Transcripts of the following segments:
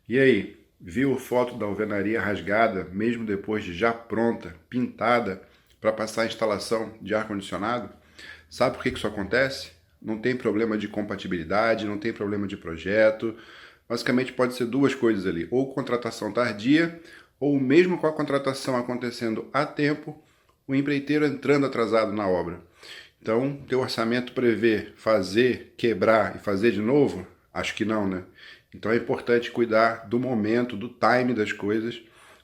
E aí, viu foto da alvenaria rasgada, mesmo depois de já pronta, pintada, para passar a instalação de ar-condicionado? Sabe por que isso acontece? Não tem problema de compatibilidade, não tem problema de projeto. Basicamente pode ser duas coisas ali, ou contratação tardia, ou mesmo com a contratação acontecendo a tempo, o empreiteiro entrando atrasado na obra. Então, teu orçamento prevê fazer, quebrar e fazer de novo? Acho que não, né? Então é importante cuidar do momento, do time das coisas,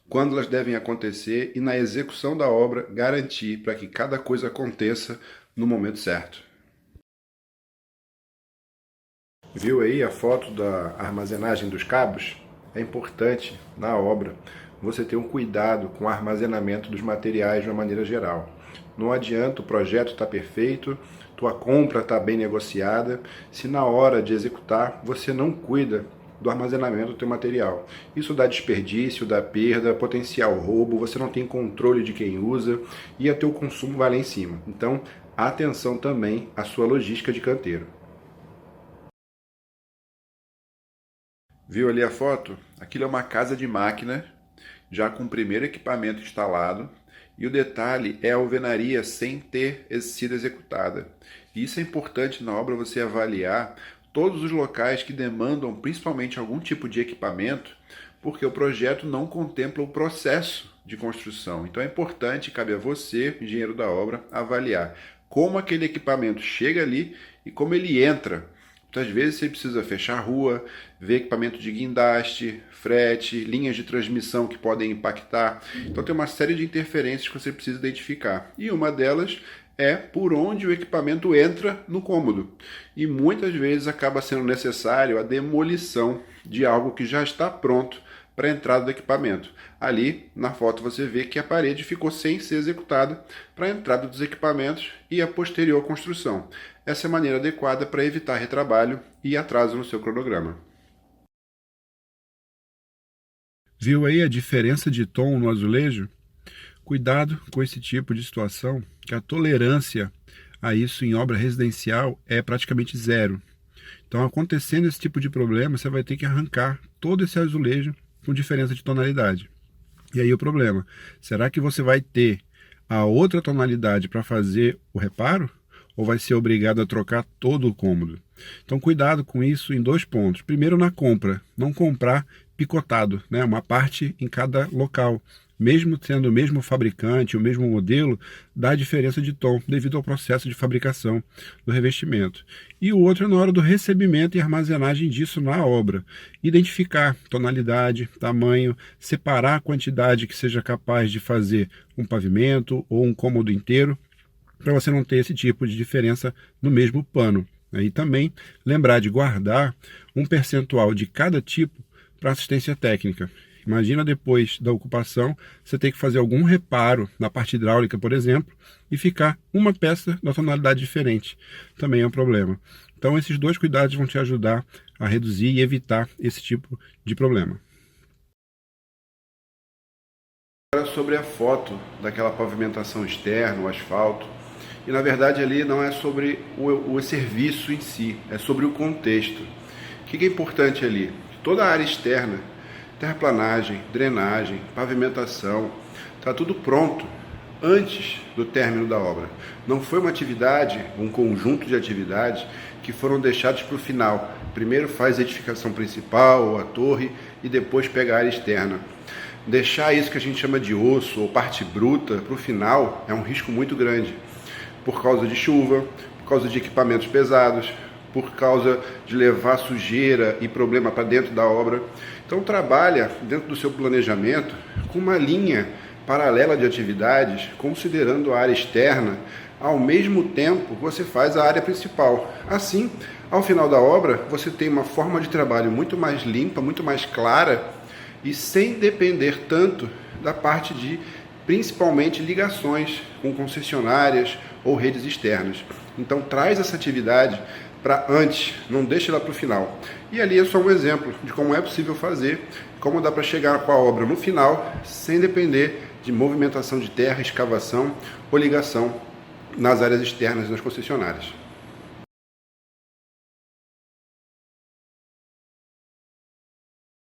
quando elas devem acontecer e na execução da obra garantir para que cada coisa aconteça no momento certo. Viu aí a foto da armazenagem dos cabos? É importante na obra você ter um cuidado com o armazenamento dos materiais de uma maneira geral. Não adianta o projeto estar perfeito, tua compra está bem negociada, se na hora de executar você não cuida do armazenamento do teu material. Isso dá desperdício, dá perda, potencial roubo, você não tem controle de quem usa e o teu consumo vai lá em cima. Então, atenção também à sua logística de canteiro. Viu ali a foto? Aquilo é uma casa de máquina, já com o primeiro equipamento instalado, e o detalhe é a alvenaria sem ter sido executada. E isso é importante na obra você avaliar todos os locais que demandam principalmente algum tipo de equipamento, porque o projeto não contempla o processo de construção. Então é importante, cabe a você, engenheiro da obra, avaliar como aquele equipamento chega ali e como ele entra. Muitas vezes você precisa fechar a rua, ver equipamento de guindaste, frete, linhas de transmissão que podem impactar. Então tem uma série de interferências que você precisa identificar. E uma delas é por onde o equipamento entra no cômodo. E muitas vezes acaba sendo necessário a demolição de algo que já está pronto para a entrada do equipamento. Ali, na foto, você vê que a parede ficou sem ser executada para a entrada dos equipamentos e a posterior construção. Essa é a maneira adequada para evitar retrabalho e atraso no seu cronograma. Viu aí a diferença de tom no azulejo? Cuidado com esse tipo de situação, que a tolerância a isso em obra residencial é praticamente zero. Então, acontecendo esse tipo de problema, você vai ter que arrancar todo esse azulejo com diferença de tonalidade. E aí o problema, será que você vai ter a outra tonalidade para fazer o reparo? Ou vai ser obrigado a trocar todo o cômodo? Então cuidado com isso em dois pontos. Primeiro, na compra, não comprar picotado, né? Uma parte em cada local. Mesmo sendo o mesmo fabricante, o mesmo modelo, dá diferença de tom devido ao processo de fabricação do revestimento. E o outro é na hora do recebimento e armazenagem disso na obra. Identificar tonalidade, tamanho, separar a quantidade que seja capaz de fazer um pavimento ou um cômodo inteiro, para você não ter esse tipo de diferença no mesmo pano. E também lembrar de guardar um percentual de cada tipo para assistência técnica. Imagina depois da ocupação, você ter que fazer algum reparo na parte hidráulica, por exemplo, e ficar uma peça da tonalidade diferente. Também é um problema. Então esses dois cuidados vão te ajudar a reduzir e evitar esse tipo de problema. Agora sobre a foto daquela pavimentação externa, o asfalto. E na verdade ali não é sobre o serviço em si, é sobre o contexto. O que é importante ali? Toda a área externa, terraplanagem, drenagem, pavimentação, está tudo pronto antes do término da obra. Não foi uma atividade, um conjunto de atividades que foram deixados para o final. Primeiro faz a edificação principal, ou a torre, e depois pega a área externa. Deixar isso que a gente chama de osso ou parte bruta para o final é um risco muito grande. Por causa de chuva, por causa de equipamentos pesados, por causa de levar sujeira e problema para dentro da obra. Então trabalha dentro do seu planejamento com uma linha paralela de atividades, considerando a área externa, ao mesmo tempo você faz a área principal. Assim, ao final da obra, você tem uma forma de trabalho muito mais limpa, muito mais clara e sem depender tanto da parte de, principalmente, ligações com concessionárias ou redes externas. Então traz essa atividade para antes, não deixa ela para o final. E ali é só um exemplo de como é possível fazer, como dá para chegar com a obra no final, sem depender de movimentação de terra, escavação ou ligação nas áreas externas das concessionárias.